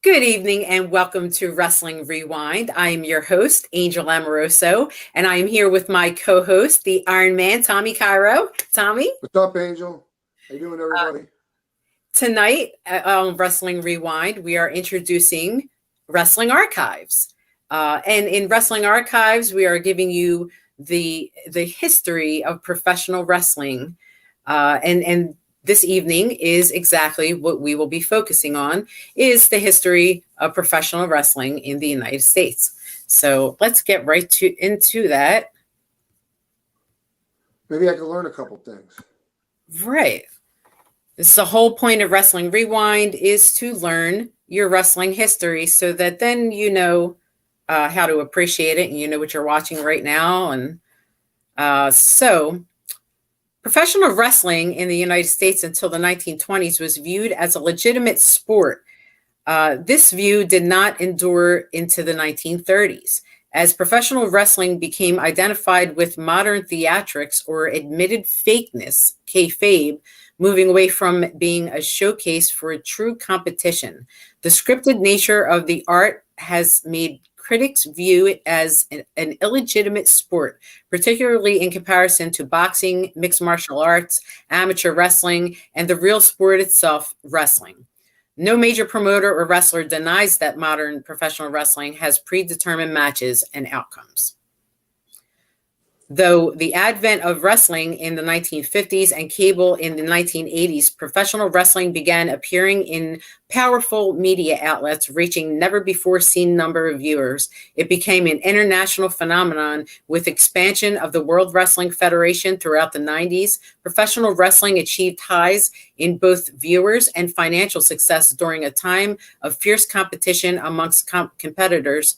Good evening and welcome to Wrestling Rewind. I am your host, Angel Amoroso, and I am here with my co-host, the Iron Man, Tommy Cairo. Tommy? What's up, Angel? How you doing, everybody? Tonight on Wrestling Rewind, we are introducing Wrestling Archives. And in Wrestling Archives, we are giving you the history of professional wrestling. And this evening is exactly what we will be focusing on, is the history of professional wrestling in the United States. So let's get right into that. Maybe I can learn a couple things. Right. This is the whole point of Wrestling Rewind, is to learn your wrestling history so that then you know how to appreciate it and you know what you're watching right now. And so professional wrestling in the United States until the 1920s was viewed as a legitimate sport. This view did not endure into the 1930s, as professional wrestling became identified with modern theatrics or admitted fakeness, kayfabe, moving away from being a showcase for a true competition. The scripted nature of the art has made critics view it as an illegitimate sport, particularly in comparison to boxing, mixed martial arts, amateur wrestling, and the real sport itself, wrestling. No major promoter or wrestler denies that modern professional wrestling has predetermined matches and outcomes. Though the advent of wrestling in the 1950s and cable in the 1980s, professional wrestling began appearing in powerful media outlets, reaching never-before-seen number of viewers. It became an international phenomenon with expansion of the World Wrestling Federation throughout the 90s. Professional wrestling achieved highs in both viewers and financial success during a time of fierce competition amongst competitors.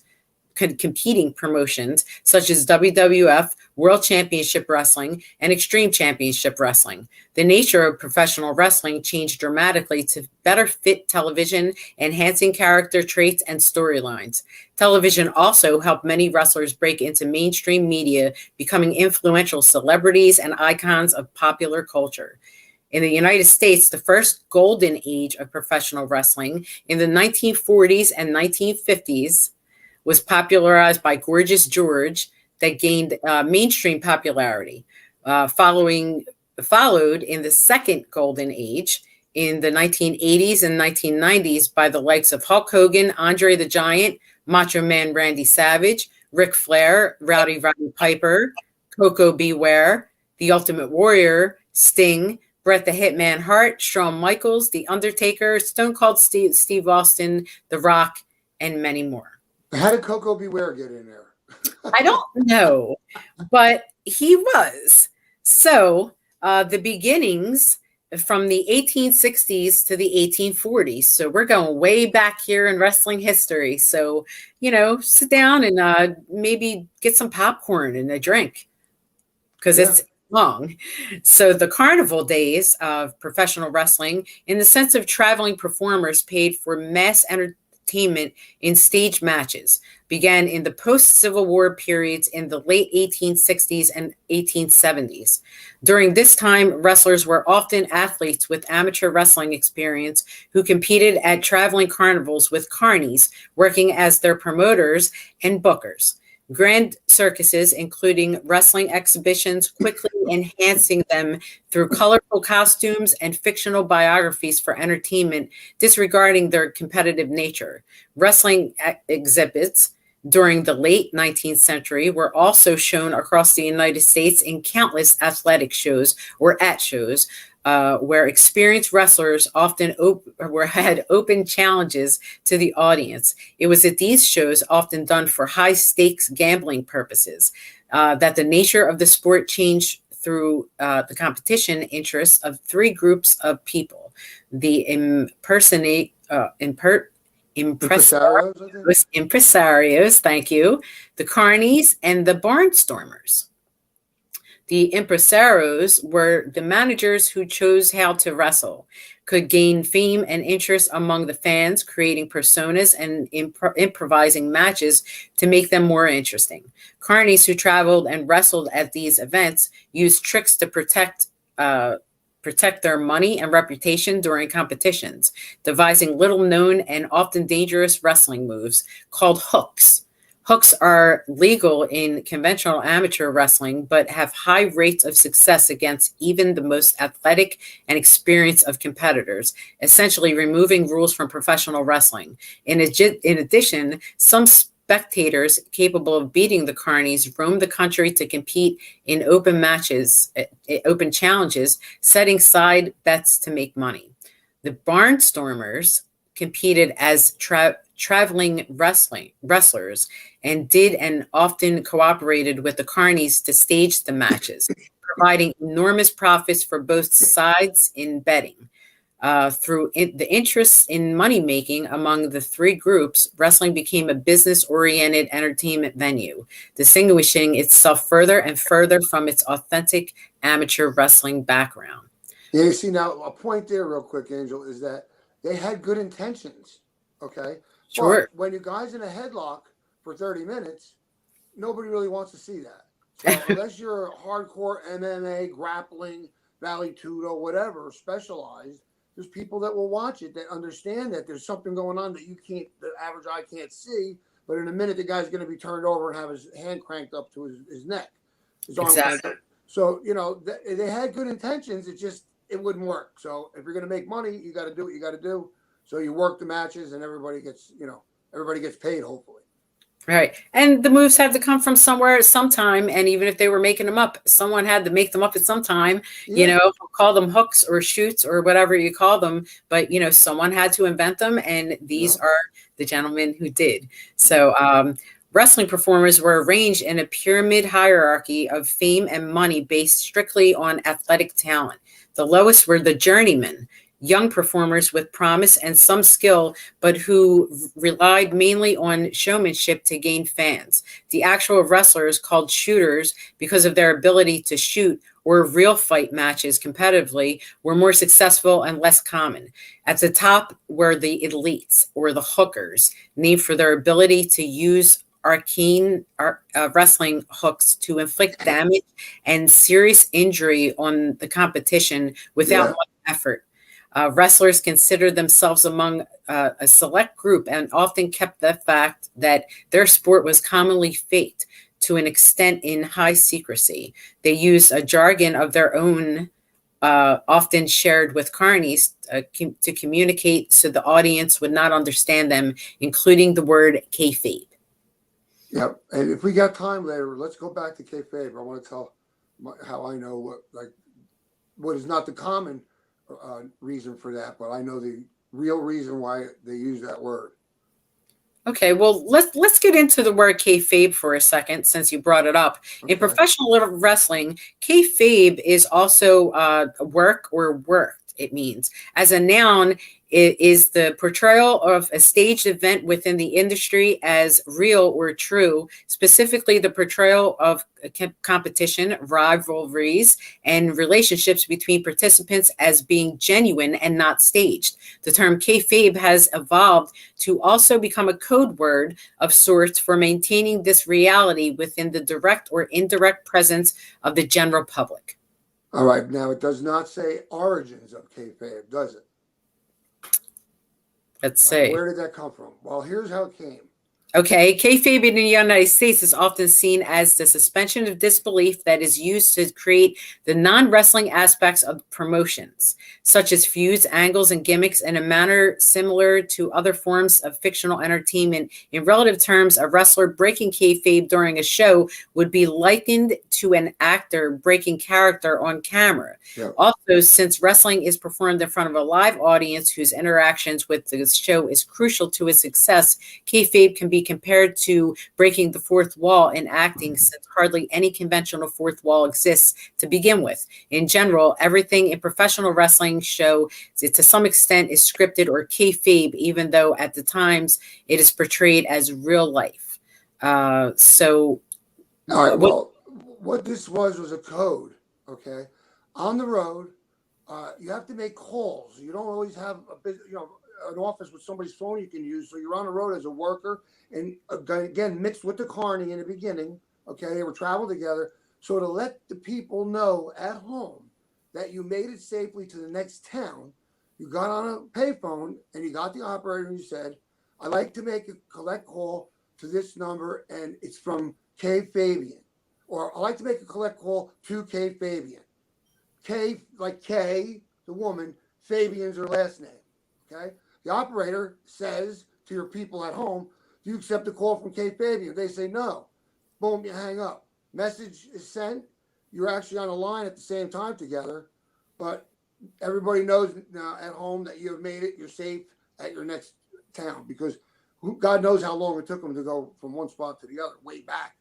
Competing promotions such as WWF, World Championship Wrestling, and Extreme Championship Wrestling. The nature of professional wrestling changed dramatically to better fit television, enhancing character traits and storylines. Television also helped many wrestlers break into mainstream media, becoming influential celebrities and icons of popular culture. In the United States, the first golden age of professional wrestling in the 1940s and 1950s was popularized by Gorgeous George, that gained mainstream popularity. Followed in the second golden age in the 1980s and 1990s by the likes of Hulk Hogan, Andre the Giant, Macho Man Randy Savage, Ric Flair, Rowdy Roddy Piper, Koko B. Ware, The Ultimate Warrior, Sting, Bret the Hitman Hart, Shawn Michaels, The Undertaker, Stone Cold Steve Austin, The Rock, and many more. How did Koko B. Ware get in there? I don't know, but he was. So the beginnings from the 1860s to the 1840s. So we're going way back here in wrestling history. So, sit down and maybe get some popcorn and a drink because it's long. So the carnival days of professional wrestling, in the sense of traveling performers paid for mass entertainment in stage matches, began in the post-Civil War periods in the late 1860s and 1870s. During this time, wrestlers were often athletes with amateur wrestling experience who competed at traveling carnivals with carnies, working as their promoters and bookers. Grand circuses, including wrestling exhibitions, quickly enhancing them through colorful costumes and fictional biographies for entertainment, disregarding their competitive nature. Wrestling exhibits during the late 19th century were also shown across the United States in countless athletic shows or at shows, where experienced wrestlers often had open challenges to the audience. It was at these shows, often done for high-stakes gambling purposes, that the nature of the sport changed through the competition interests of three groups of people: the impresarios, thank you, the carnies, and the barnstormers. The impresarios were the managers who chose how to wrestle, could gain fame and interest among the fans, creating personas and improvising matches to make them more interesting. Carnies who traveled and wrestled at these events used tricks to protect protect their money and reputation during competitions, devising little-known and often dangerous wrestling moves called hooks. Hooks are legal in conventional amateur wrestling, but have high rates of success against even the most athletic and experienced of competitors, essentially removing rules from professional wrestling. In addition, some spectators capable of beating the carnies roam the country to compete in open challenges, setting side bets to make money. The Barnstormers competed as traveling wrestlers and did and often cooperated with the carnies to stage the matches, providing enormous profits for both sides in betting. Through the interest in money making among the three groups, wrestling became a business oriented entertainment venue, distinguishing itself further and further from its authentic amateur wrestling background. Yeah, you see, now a point there, real quick, Angel, is that they had good intentions. Okay. Sure. But when you guys in a headlock for 30 minutes, nobody really wants to see that. So unless you're a hardcore MMA, grappling, Valley Tudo, whatever, specialized, there's people that will watch it that understand that there's something going on that the average eye can't see. But in a minute, the guy's going to be turned over and have his hand cranked up to his neck, his arm cranked up. So, they had good intentions. It wouldn't work. So if you're going to make money, you got to do what you got to do. So you work the matches and everybody gets paid, hopefully. Right. And the moves had to come from somewhere at some time. And even if they were making them up, someone had to make them up at some time, call them hooks or shoots or whatever you call them. But, someone had to invent them. And these are the gentlemen who did. So wrestling performers were arranged in a pyramid hierarchy of fame and money based strictly on athletic talent. The lowest were the journeymen, young performers with promise and some skill, but who relied mainly on showmanship to gain fans. The actual wrestlers, called shooters because of their ability to shoot or real fight matches competitively, were more successful and less common. At the top were the elites, or the hookers, named for their ability to use arcane wrestling hooks to inflict damage and serious injury on the competition without much effort. Wrestlers considered themselves among a select group and often kept the fact that their sport was commonly faked to an extent in high secrecy. They used a jargon of their own, often shared with carnies, to communicate so the audience would not understand them, including the word kayfabe. Yep. And if we got time later, let's go back to kayfabe. I want to tell how I know what is not the common reason for that, but I know the real reason why they use that word. Okay, well, let's get into the word kayfabe for a second, since you brought it up. Okay. In professional wrestling, kayfabe is also work or worked. It means, as a noun, it is the portrayal of a staged event within the industry as real or true, specifically the portrayal of competition, rivalries, and relationships between participants as being genuine and not staged. The term kayfabe has evolved to also become a code word of sorts for maintaining this reality within the direct or indirect presence of the general public. All right. Now, it does not say origins of kayfabe, does it? Let's see. Where did that come from? Well, here's how it came. Okay, kayfabe in the United States is often seen as the suspension of disbelief that is used to create the non-wrestling aspects of promotions, such as feuds, angles, and gimmicks, in a manner similar to other forms of fictional entertainment. In relative terms, a wrestler breaking kayfabe during a show would be likened to an actor breaking character on camera. Yep. Also, since wrestling is performed in front of a live audience whose interactions with the show is crucial to its success, kayfabe can be compared to breaking the fourth wall in acting, since hardly any conventional fourth wall exists to begin with. In general, everything in professional wrestling show to some extent is scripted or kayfabe, even though at the times it is portrayed as real life. All right. Well, what this was a code. Okay, on the road, you have to make calls. You don't always have an office with somebody's phone you can use. So you're on the road as a worker, and again, mixed with the carny in the beginning. Okay, they were traveled together. So to let the people know at home that you made it safely to the next town. You got on a payphone and you got the operator and you said, I'd like to make a collect call to this number and it's from K Fabian. Or I'd like to make a collect call to K Fabian. K, like K, the woman, Fabian's her last name. Okay? The operator says to your people at home, do you accept a call from K Fabian? They say no. Boom, you hang up. Message is sent. You're actually on a line at the same time together, but everybody knows now at home that you have made it. You're safe at your next town because God knows how long it took them to go from one spot to the other, way back.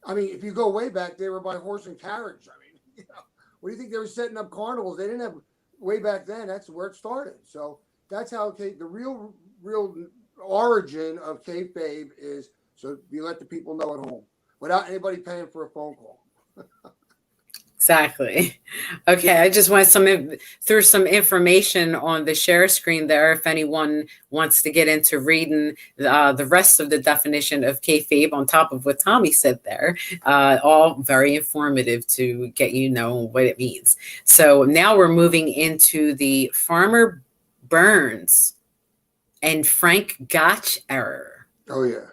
I mean, if you go way back, they were by horse and carriage. I mean, what do you think they were setting up carnivals? They didn't have way back then. That's where it started. So that's how the real origin of kayfabe is. So you let the people know at home without anybody paying for a phone call. Exactly. Okay, I just went through some information on the share screen there. If anyone wants to get into reading the rest of the definition of kayfabe on top of what Tommy said there, all very informative to get what it means. So now we're moving into the Farmer Burns and Frank Gotch era. Oh yeah.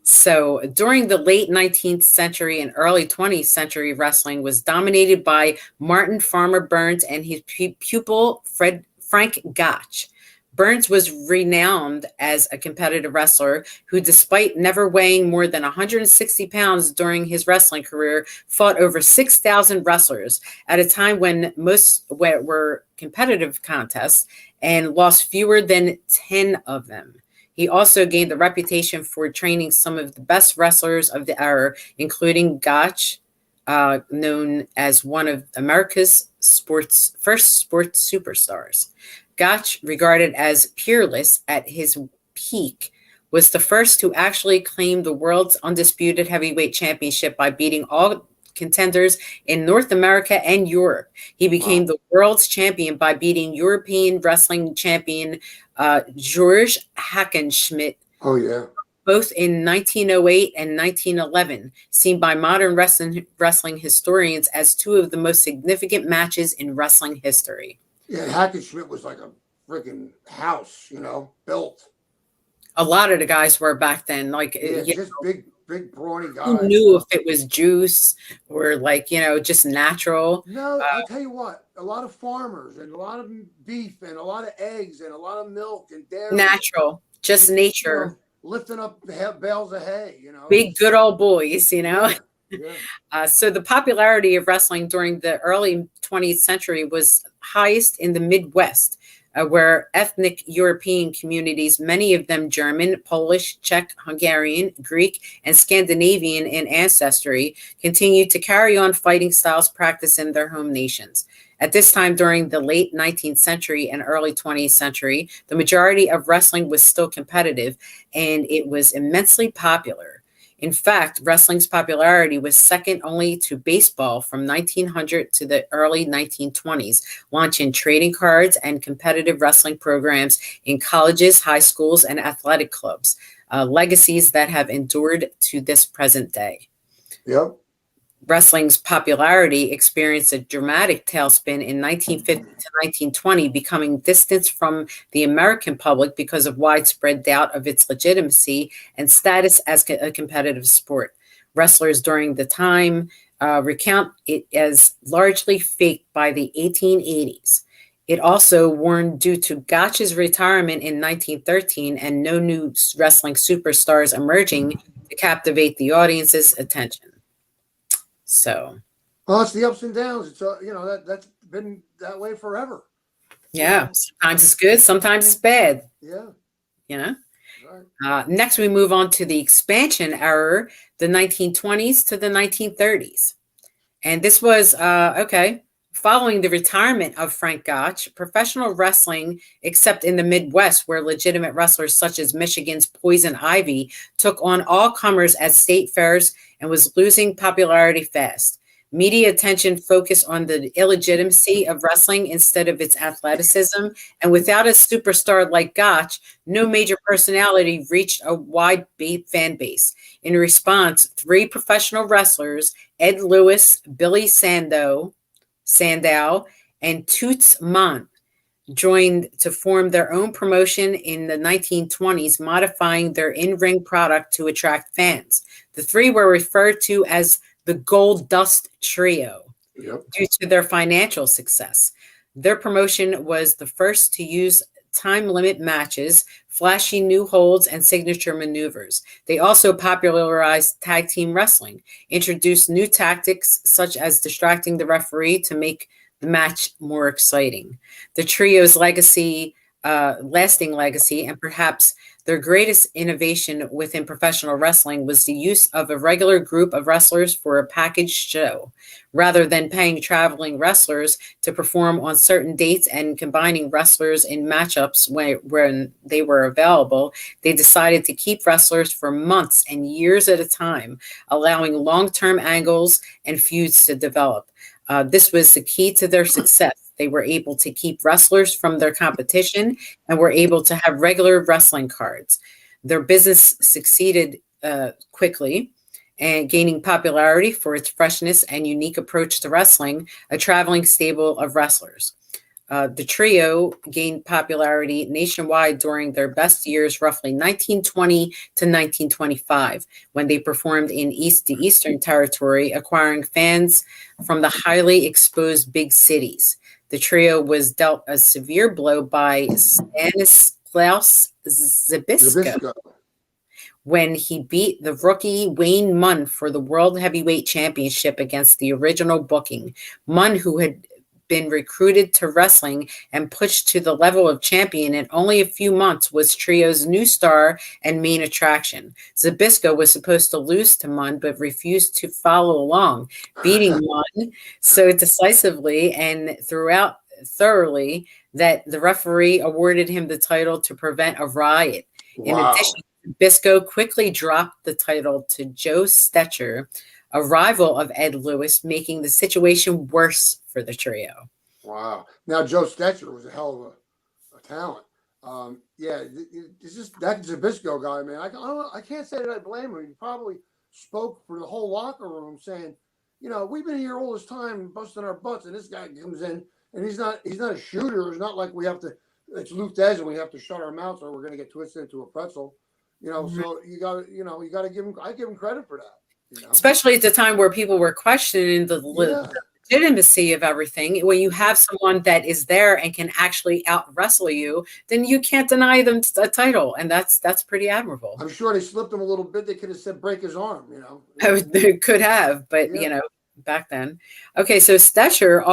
So during the late 19th century and early 20th century, wrestling was dominated by Martin Farmer Burns and his pupil Frank Gotch. Burns was renowned as a competitive wrestler who, despite never weighing more than 160 pounds during his wrestling career, fought over 6,000 wrestlers at a time when most were competitive contests and lost fewer than 10 of them. He also gained the reputation for training some of the best wrestlers of the era, including Gotch, known as one of America's first sports superstars. Gotch, regarded as peerless at his peak, was the first to actually claim the world's undisputed heavyweight championship by beating all contenders in North America and Europe. He became the world's champion by beating European wrestling champion George Hackenschmidt. Oh yeah. Both in 1908 and 1911, seen by modern wrestling historians as two of the most significant matches in wrestling history. Yeah, Hackenschmidt was like a freaking house, built. A lot of the guys were back then, just big brawny guys. Who knew if it was juice or just natural? No, I'll tell you what, a lot of farmers and a lot of beef and a lot of eggs and a lot of milk and dairy. Natural, just nature. Lifting up bales of hay, Big good old boys, Yeah. So the popularity of wrestling during the early 20th century was highest in the Midwest, where ethnic European communities, many of them German, Polish, Czech, Hungarian, Greek, and Scandinavian in ancestry, continued to carry on fighting styles practiced in their home nations. At this time, during the late 19th century and early 20th century, the majority of wrestling was still competitive, and it was immensely popular. In fact, wrestling's popularity was second only to baseball from 1900 to the early 1920s, launching trading cards and competitive wrestling programs in colleges, high schools, and athletic clubs, legacies that have endured to this present day. Yep. Wrestling's popularity experienced a dramatic tailspin in 1950 to 1920, becoming distanced from the American public because of widespread doubt of its legitimacy and status as a competitive sport. Wrestlers during the time recount it as largely faked by the 1880s. It also warned due to Gotch's retirement in 1913 and no new wrestling superstars emerging to captivate the audience's attention. So, well, it's the ups and downs. It's that's been that way forever. Yeah, sometimes it's good, sometimes it's bad. Yeah, Right. Next, we move on to the expansion era, the 1920s to the 1930s, and this was Following the retirement of Frank Gotch, professional wrestling, except in the Midwest, where legitimate wrestlers such as Michigan's Poison Ivy took on all comers at state fairs and was losing popularity fast. Media attention focused on the illegitimacy of wrestling instead of its athleticism, and without a superstar like Gotch, no major personality reached a wide fan base. In response, three professional wrestlers, Ed Lewis, Billy Sandow, and Toots Mondt joined to form their own promotion in the 1920s, modifying their in-ring product to attract fans. The three were referred to as the Gold Dust Trio due to their financial success. Their promotion was the first to use time limit matches, flashy new holds, and signature maneuvers. They also popularized tag team wrestling, introduced new tactics such as distracting the referee to make the match more exciting. The trio's lasting legacy, and perhaps their greatest innovation within professional wrestling was the use of a regular group of wrestlers for a packaged show. Rather than paying traveling wrestlers to perform on certain dates and combining wrestlers in matchups when they were available, they decided to keep wrestlers for months and years at a time, allowing long-term angles and feuds to develop. This was the key to their success. They were able to keep wrestlers from their competition and were able to have regular wrestling cards. Their business succeeded quickly and gaining popularity for its freshness and unique approach to wrestling, a traveling stable of wrestlers. The trio gained popularity nationwide during their best years, roughly 1920 to 1925, when they performed in the Eastern Territory, acquiring fans from the highly exposed big cities. The trio was dealt a severe blow by Stanislaus Zbyszko when he beat the rookie Wayne Munn for the World Heavyweight Championship against the original booking. Munn, who had been recruited to wrestling and pushed to the level of champion in only a few months, was Trio's new star and main attraction. Zbyszko was supposed to lose to Munn, but refused to follow along, beating Munn so decisively and throughout thoroughly that the referee awarded him the title to prevent a riot. In addition, Zbyszko quickly dropped the title to Joe Stetcher, a rival of Ed Lewis, making the situation worse for the trio. Wow. Now, Joe Stetcher was a hell of a talent. It's just that Zbyszko guy, man. I can't say that I blame him. He probably spoke for the whole locker room saying, we've been here all this time busting our butts, and this guy comes in, and he's not a shooter. It's not like it's Luke Des and we have to shut our mouths or we're going to get twisted into a pretzel. So you got to give him, I give him credit for that. Especially at the time where people were questioning the legitimacy of everything. When you have someone that is there and can actually out wrestle you, then you can't deny them a title, and that's pretty admirable. I'm sure they slipped him a little bit. They could have said break his arm, They could have, but back then. Okay, so Stetcher,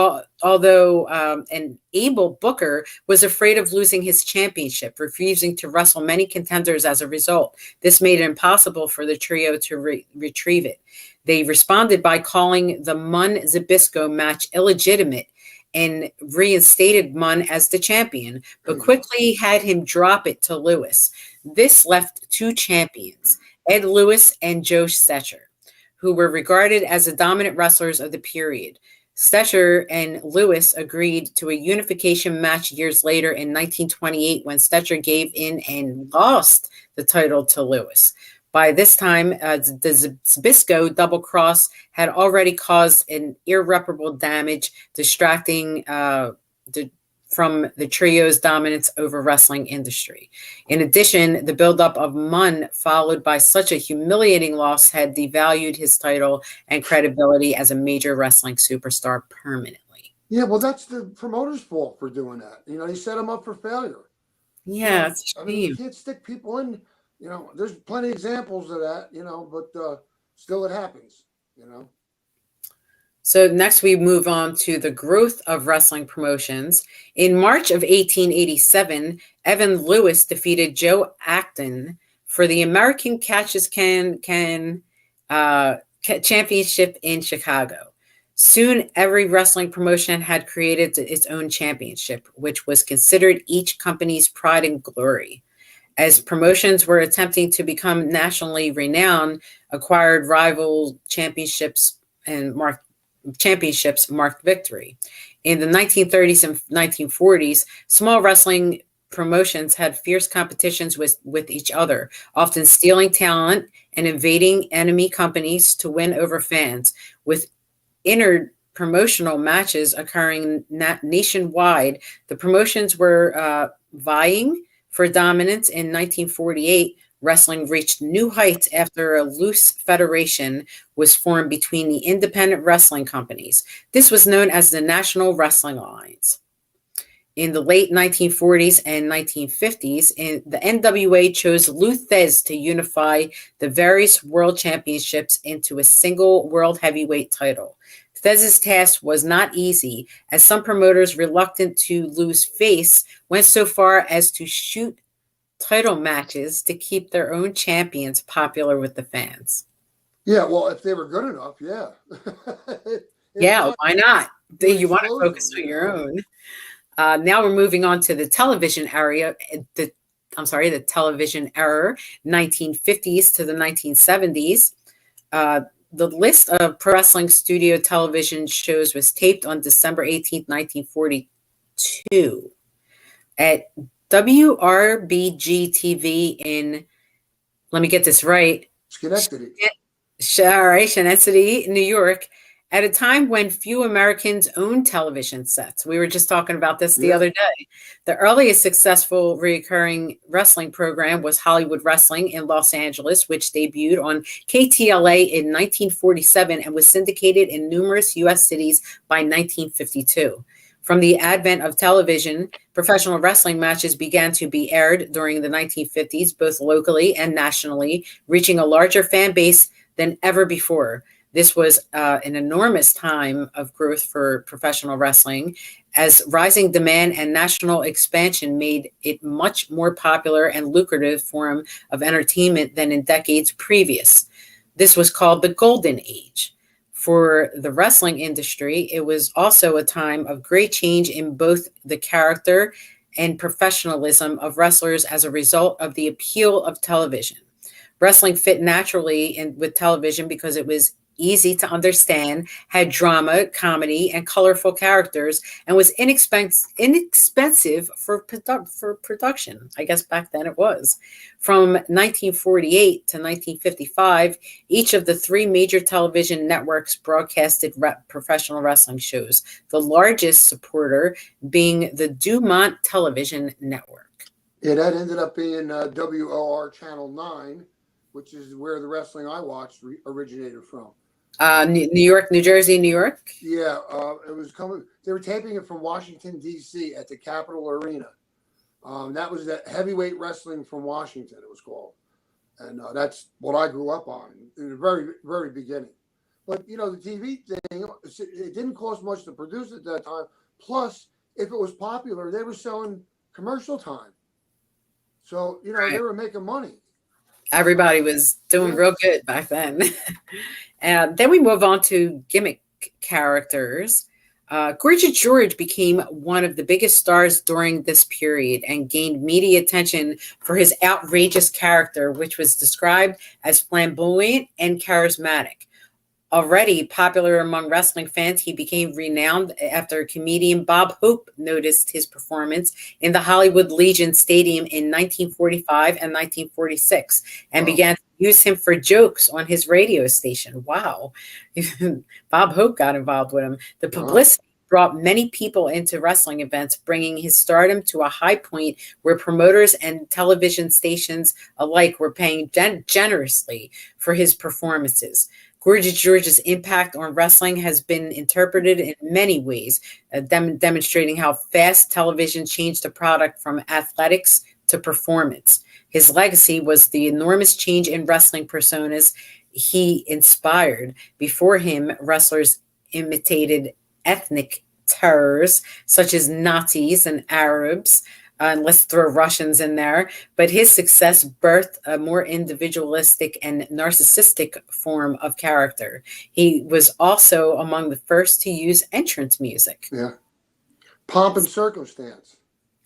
although an able booker, was afraid of losing his championship, refusing to wrestle many contenders as a result. This made it impossible for the trio to retrieve it. They responded by calling the Munn-Zbyszko match illegitimate and reinstated Munn as the champion, but quickly had him drop it to Lewis. This left two champions, Ed Lewis and Joe Stetcher, who were regarded as the dominant wrestlers of the period. Stetcher and Lewis agreed to a unification match years later in 1928 when Stetcher gave in and lost the title to Lewis. By this time, the Zbyszko double cross had already caused an irreparable damage, distracting from the trio's dominance over wrestling industry. In addition, the buildup of Munn, followed by such a humiliating loss, had devalued his title and credibility as a major wrestling superstar permanently. Yeah, well, that's the promoter's fault for doing that. He set him up for failure. Yeah, you can't stick people in. There's plenty of examples of that, but still it happens, So next we move on to the growth of wrestling promotions. In March of 1887, Evan Lewis defeated Joe Acton for the American Catch-as Championship in Chicago. Soon, every wrestling promotion had created its own championship, which was considered each company's pride and glory. As promotions were attempting to become nationally renowned, acquired rival championships marked victory. In the 1930s and 1940s, small wrestling promotions had fierce competitions with each other, often stealing talent and invading enemy companies to win over fans. With promotional matches occurring nationwide. The promotions were vying for dominance. In 1948, wrestling reached new heights after a loose federation was formed between the independent wrestling companies. This was known as the National Wrestling Alliance. In the late 1940s and 1950s, the NWA chose Lou Thesz to unify the various world championships into a single world heavyweight title. Thesz's task was not easy, as some promoters reluctant to lose face went so far as to shoot title matches to keep their own champions popular with the fans. Yeah, well, if they were good enough, yeah. Why not? You want to focus on your own. Now we're moving on to the television era, the television era, 1950s to the 1970s. The list of pro wrestling studio television shows was taped on December 18th, 1942 at WRBG TV in, let me get this right, Schenectady, New York, at a time when few Americans owned television sets. We were just talking about this the other day. The earliest successful recurring wrestling program was Hollywood Wrestling in Los Angeles, which debuted on KTLA in 1947 and was syndicated in numerous U.S. cities by 1952. From the advent of television, professional wrestling matches began to be aired during the 1950s, both locally and nationally, reaching a larger fan base than ever before. This was an enormous time of growth for professional wrestling, as rising demand and national expansion made it much more popular and lucrative form of entertainment than in decades previous. This was called the Golden Age. For the wrestling industry, it was also a time of great change in both the character and professionalism of wrestlers as a result of the appeal of television. Wrestling fit naturally with television because it was easy to understand, had drama, comedy, and colorful characters, and was inexpensive for production. I guess back then it was. From 1948 to 1955, each of the three major television networks broadcasted professional wrestling shows, the largest supporter being the Dumont Television Network. Yeah, that ended up being WOR Channel 9, which is where the wrestling I watched originated from. New York, New Jersey, New York? Yeah, it was coming. They were taping it from Washington, D.C. at the Capitol Arena. That was the heavyweight wrestling from Washington, it was called. And that's what I grew up on in the very, very beginning. But, the TV thing, it didn't cost much to produce at that time. Plus, if it was popular, they were selling commercial time. So, they were making money. Everybody was doing real good back then. And then we move on to gimmick characters. Gorgeous George became one of the biggest stars during this period and gained media attention for his outrageous character, which was described as flamboyant and charismatic. Already popular among wrestling fans, he became renowned after comedian Bob Hope noticed his performance in the Hollywood Legion Stadium in 1945 and 1946 and began to use him for jokes on his radio station. Wow. Bob Hope got involved with him. The publicity brought many people into wrestling events, bringing his stardom to a high point where promoters and television stations alike were paying generously for his performances. Gorgeous George's impact on wrestling has been interpreted in many ways, demonstrating how fast television changed the product from athletics to performance. His legacy was the enormous change in wrestling personas he inspired. Before him, wrestlers imitated ethnic terrors such as Nazis and Arabs, and let's throw Russians in there. But his success birthed a more individualistic and narcissistic form of character. He was also among the first to use entrance music. Yeah. Pomp and circumstance.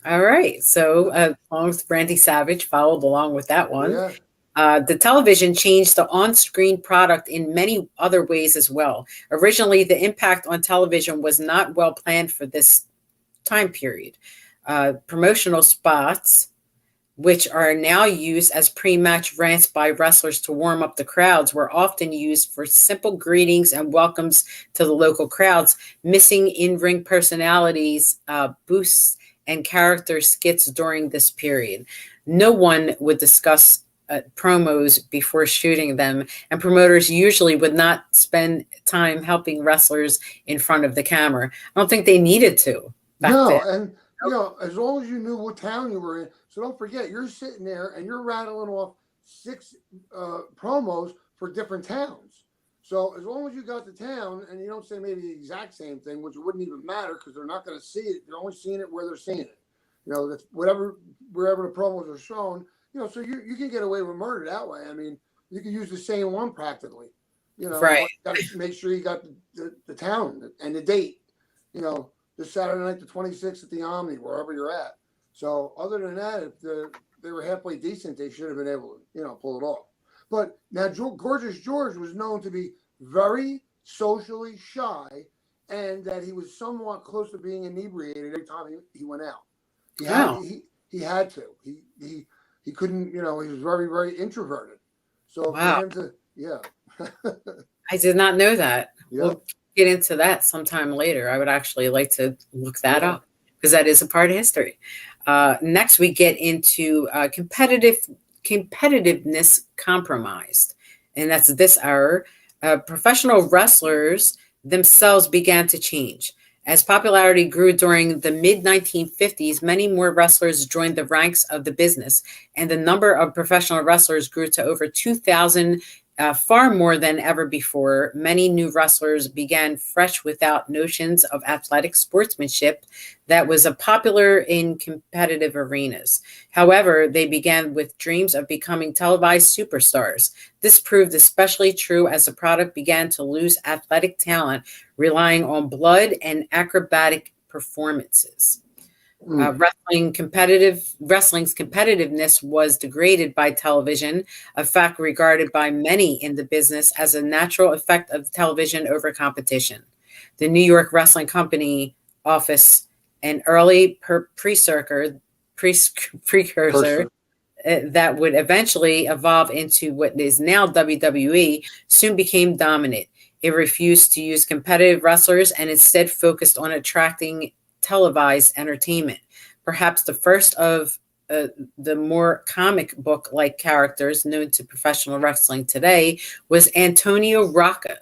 All right. So along with Randy Savage, followed along with that one. Yeah. The television changed the on-screen product in many other ways as well. Originally, the impact on television was not well planned for this time period. Promotional spots which are now used as pre-match rants by wrestlers to warm up the crowds, were often used for simple greetings and welcomes to the local crowds. Missing in-ring personalities, boosts, and character skits during this period. No one would discuss promos before shooting them, and promoters usually would not spend time helping wrestlers in front of the camera. I don't think they needed to back then. No, and as long as you knew what town you were in. So don't forget, you're sitting there and you're rattling off 6 promos for different towns. So as long as you got the town and you don't say maybe the exact same thing, which wouldn't even matter because they're not going to see it. They're only seeing it where they're seeing it. That's wherever the promos are shown. So you can get away with murder that way. I mean, you can use the same one practically. Right. You got to make sure you got the town and the date. This Saturday night, the 26th at the Omni, wherever you're at. So other than that, if they were halfway decent, they should have been able to, pull it off. But now Gorgeous George was known to be very socially shy, and that he was somewhat close to being inebriated every time he went out. He had to. He couldn't. He was very, very introverted. So for him to, I did not know that. Yeah. We'll get into that sometime later. I would actually like to look that up because that is a part of history. Next, we get into competitiveness compromised, and that's this hour. Professional wrestlers themselves began to change. As popularity grew during the mid-1950s, many more wrestlers joined the ranks of the business, and the number of professional wrestlers grew to over 2,000, far more than ever before. Many new wrestlers began fresh without notions of athletic sportsmanship that was popular in competitive arenas. However, they began with dreams of becoming televised superstars. This proved especially true as the product began to lose athletic talent, relying on blood and acrobatic performances. Wrestling's competitiveness was degraded by television, a fact regarded by many in the business as a natural effect of television over competition. The New York Wrestling Company office, an early precursor that would eventually evolve into what is now WWE, soon became dominant. It refused to use competitive wrestlers and instead focused on attracting televised entertainment. Perhaps the first of the more comic book-like characters known to professional wrestling today was Antonio Rocca.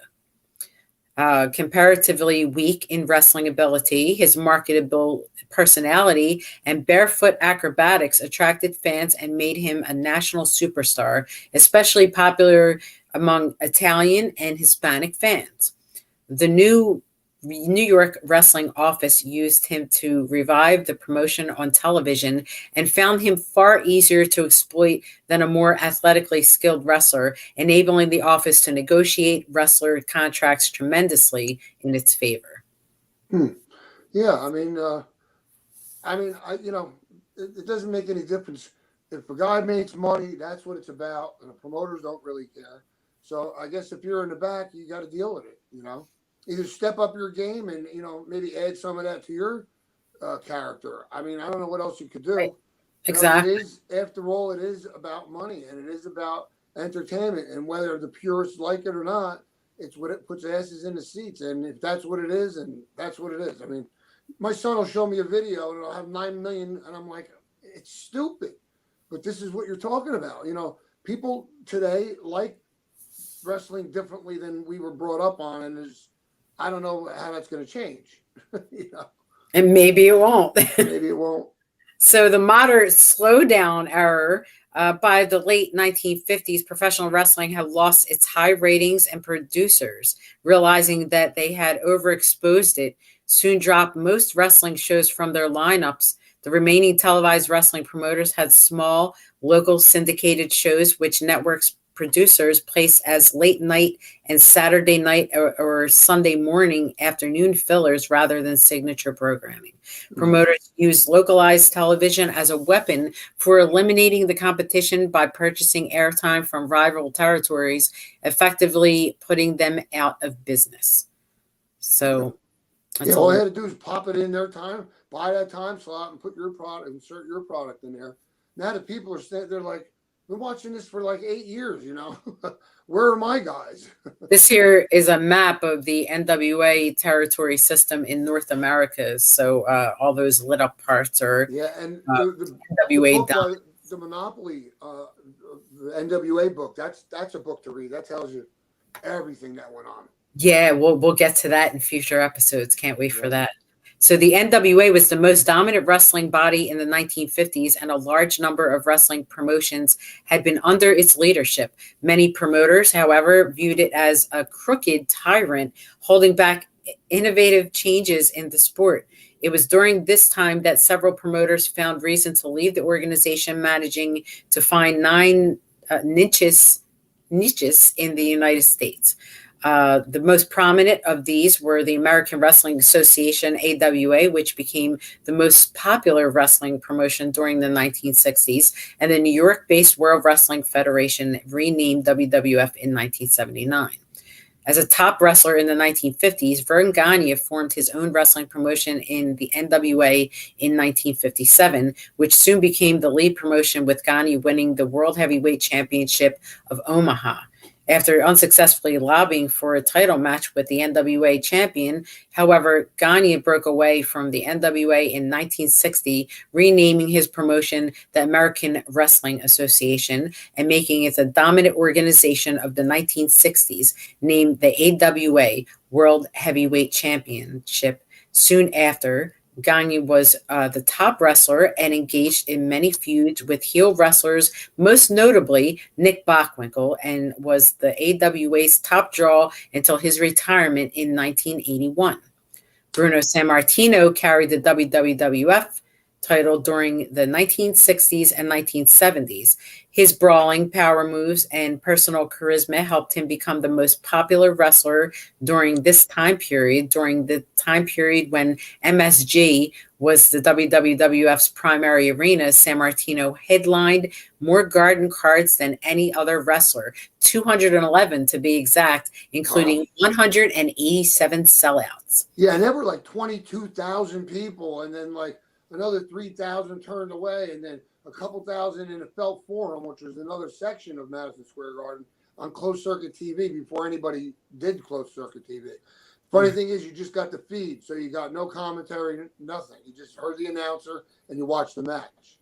Comparatively weak in wrestling ability, his marketable personality and barefoot acrobatics attracted fans and made him a national superstar, especially popular among Italian and Hispanic fans. The New York Wrestling office used him to revive the promotion on television and found him far easier to exploit than a more athletically skilled wrestler, enabling the office to negotiate wrestler contracts tremendously in its favor. Yeah, it doesn't make any difference. If a guy makes money, that's what it's about, and the promoters don't really care. So I guess if you're in the back, you got to deal with it, Either step up your game and, maybe add some of that to your character. I don't know what else you could do. Right. Exactly. It is, after all, it is about money and it is about entertainment. And whether the purists like it or not, it's what it puts asses in the seats. And if that's what it is, and that's what it is. My son will show me a video and it'll have 9 million. And I'm like, it's stupid. But this is what you're talking about. People today like wrestling differently than we were brought up on. And I don't know how that's going to change. And maybe it won't. Maybe it won't. So the moderate slowdown era, by the late 1950s, professional wrestling had lost its high ratings, and producers, realizing that they had overexposed it, soon dropped most wrestling shows from their lineups. The remaining televised wrestling promoters had small, local syndicated shows, which networks producers placed as late night and Saturday night or Sunday morning afternoon fillers rather than signature programming. Promoters used localized television as a weapon for eliminating the competition by purchasing airtime from rival territories, effectively putting them out of business. So all they had to do is pop it in their time, buy that time slot, and put your product, insert your product in there. now that people are saying, they're like, been watching this for like 8 years, where are my guys? This here is a map of the NWA territory system in North America. So all those lit up parts are Yeah, and uh, the NWA book down. by the Monopoly, the NWA book. That's a book to read. That tells you everything that went on. Yeah, we'll get to that in future episodes. Can't wait for Yeah. that. So the NWA was the most dominant wrestling body in the 1950s, and a large number of wrestling promotions had been under its leadership. Many promoters, however, viewed it as a crooked tyrant, holding back innovative changes in the sport. It was during this time that several promoters found reason to leave the organization, managing to find nine niches in the United States. The most prominent of these were the American Wrestling Association, AWA, which became the most popular wrestling promotion during the 1960s, and the New York-based World Wrestling Federation, renamed WWF in 1979. As a top wrestler in the 1950s, Verne Gagne formed his own wrestling promotion in the NWA in 1957, which soon became the lead promotion, with Gagne winning the World Heavyweight Championship of Omaha. After unsuccessfully lobbying for a title match with the NWA champion, however, Gagne broke away from the NWA in 1960, renaming his promotion the American Wrestling Association and making it the dominant organization of the 1960s, named the AWA World Heavyweight Championship. Soon after, Gagne was the top wrestler and engaged in many feuds with heel wrestlers, most notably Nick Bockwinkel, and was the AWA's top draw until his retirement in 1981. Bruno Sammartino carried the WWF title during the 1960s and 1970s. His brawling, power moves, and personal charisma helped him become the most popular wrestler during this time period, during the time period when MSG was the WWF's primary arena. Sammartino headlined more garden cards than any other wrestler, 211 to be exact, including 187 sellouts. Yeah, and there were like 22,000 people, and then like another 3,000 turned away, and then a couple thousand in the Felt Forum, which was another section of Madison Square Garden, on closed circuit TV before anybody did closed circuit TV. Funny thing is, you just got the feed, so you got no commentary, nothing. You just heard the announcer and you watched the match.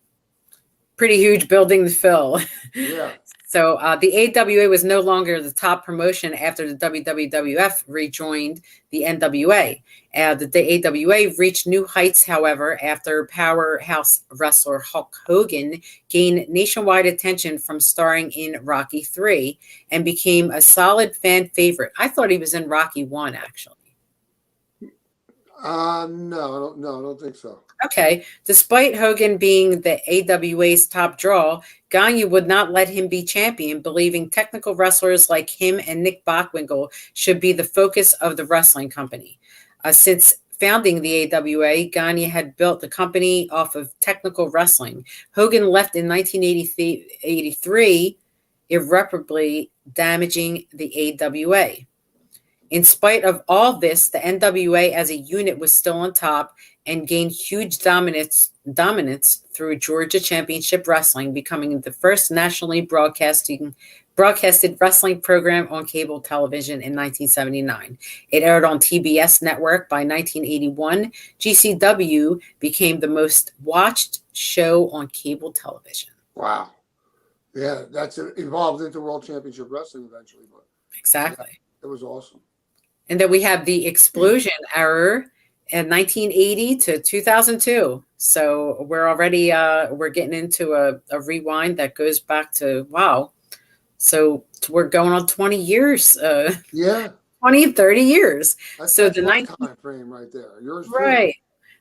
Pretty huge building to fill. Yeah. So the AWA was no longer the top promotion after the WWF rejoined the NWA. The AWA reached new heights, however, after powerhouse wrestler Hulk Hogan gained nationwide attention from starring in Rocky III and became a solid fan favorite. I thought he was in Rocky I, actually. No, I don't think so. Okay. Despite Hogan being the AWA's top draw, Gagne would not let him be champion, believing technical wrestlers like him and Nick Bockwinkel should be the focus of the wrestling company. Since founding the AWA, Gagne had built the company off of technical wrestling. Hogan left in 1983, irreparably damaging the AWA. In spite of all this, the NWA as a unit was still on top and gained huge dominance through Georgia Championship Wrestling, becoming the first nationally broadcasted wrestling program on cable television in 1979. It aired on TBS network by 1981. GCW became the most watched show on cable television. Wow. Yeah, that's evolved into World Championship Wrestling eventually. But exactly. Yeah, it was awesome. And then we have the explosion era in 1980 to 2002. So we're already we're getting into a rewind that goes back to, wow. So we're going on 20 years. Yeah. 20, 30 years. That's the my time frame right there. Yours too. Right.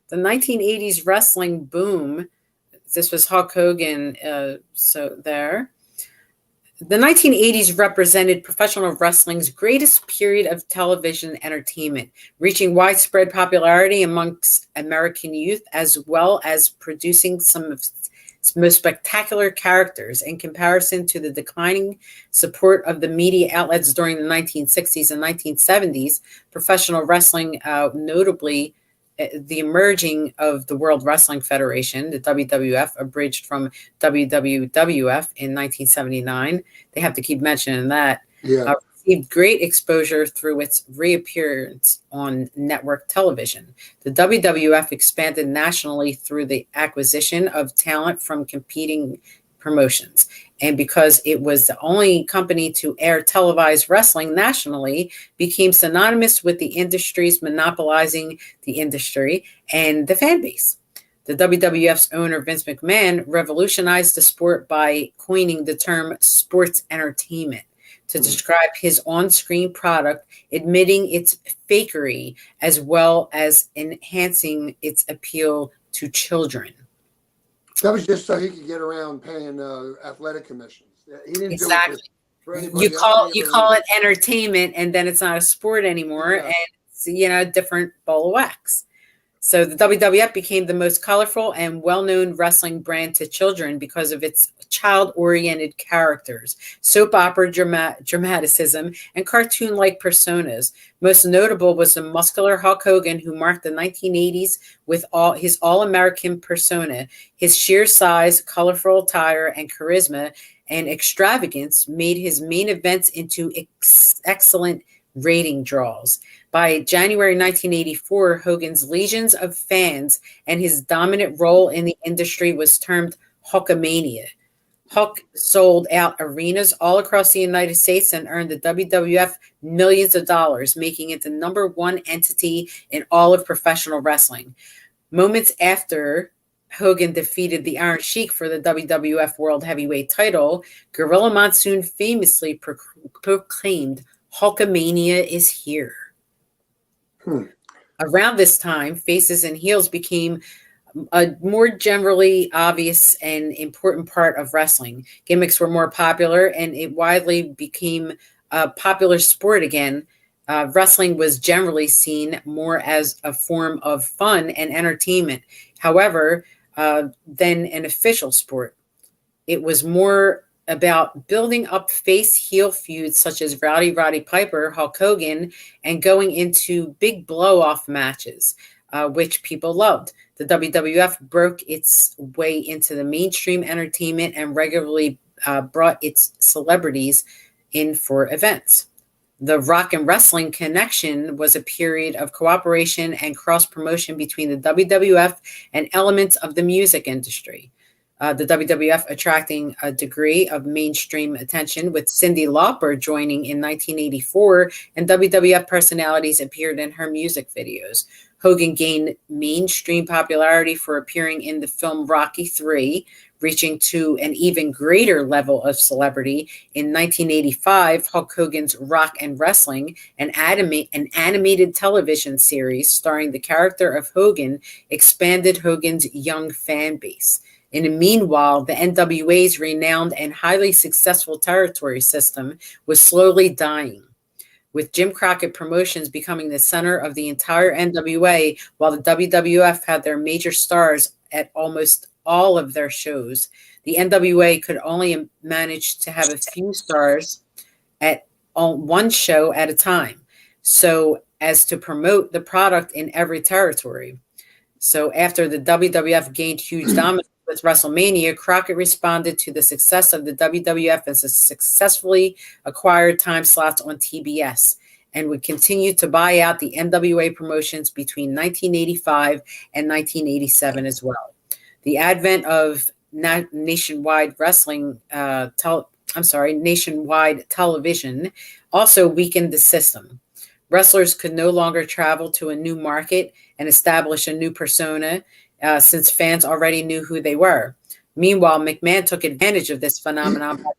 The 1980s wrestling boom. This was Hulk Hogan. So there. The 1980s represented professional wrestling's greatest period of television entertainment, reaching widespread popularity amongst American youth, as well as producing some of its most spectacular characters. In comparison to the declining support of the media outlets during the 1960s and 1970s, professional wrestling notably the emerging of the World Wrestling Federation, the WWF, abridged from WWF in 1979. They have to keep mentioning that. Yeah. Received great exposure through its reappearance on network television. The WWF expanded nationally through the acquisition of talent from competing promotions. And because it was the only company to air televised wrestling nationally, became synonymous with the industry's monopolizing the industry and the fan base. The WWF's owner, Vince McMahon, revolutionized the sport by coining the term sports entertainment to describe his on-screen product, admitting its fakery as well as enhancing its appeal to children. That was just so he could get around paying athletic commissions. He didn't Exactly. do it for You call it entertainment, and then it's not a sport anymore, and it's, a different ball of wax. So the WWF became the most colorful and well-known wrestling brand to children because of its child-oriented characters, soap opera dramaticism, and cartoon-like personas. Most notable was the muscular Hulk Hogan, who marked the 1980s with his all-American persona. His sheer size, colorful attire, and charisma and extravagance made his main events into excellent rating draws. By January 1984, Hogan's legions of fans and his dominant role in the industry was termed Hulkamania. Hulk sold out arenas all across the United States and earned the WWF millions of dollars, making it the number one entity in all of professional wrestling. Moments after Hogan defeated the Iron Sheik for the WWF World Heavyweight title, Gorilla Monsoon famously proclaimed, "Hulkamania is here." Around this time, faces and heels became a more generally obvious and important part of wrestling. Gimmicks were more popular, and it widely became a popular sport again. Wrestling was generally seen more as a form of fun and entertainment, however, than an official sport. It was more about building up face-heel feuds such as Roddy Piper, Hulk Hogan, and going into big blow-off matches, which people loved. The WWF broke its way into the mainstream entertainment and regularly brought its celebrities in for events. The Rock and Wrestling Connection was a period of cooperation and cross-promotion between the WWF and elements of the music industry. The WWF attracting a degree of mainstream attention, with Cyndi Lauper joining in 1984, and WWF personalities appeared in her music videos. Hogan gained mainstream popularity for appearing in the film Rocky III, reaching to an even greater level of celebrity. In 1985, Hulk Hogan's Rock and Wrestling, an animated television series starring the character of Hogan, expanded Hogan's young fan base. In the meanwhile, the NWA's renowned and highly successful territory system was slowly dying, with Jim Crockett Promotions becoming the center of the entire NWA, while the WWF had their major stars at almost all of their shows. The NWA could only manage to have a few stars at one show at a time, so as to promote the product in every territory. So after the WWF gained huge dominance with Wrestlemania, Crockett responded to the success of the WWF as a successfully acquired time slots on TBS, and would continue to buy out the NWA promotions between 1985 and 1987 as well. The advent of nationwide television also weakened the system. Wrestlers could no longer travel to a new market and establish a new persona, since fans already knew who they were. Meanwhile, McMahon took advantage of this phenomenon by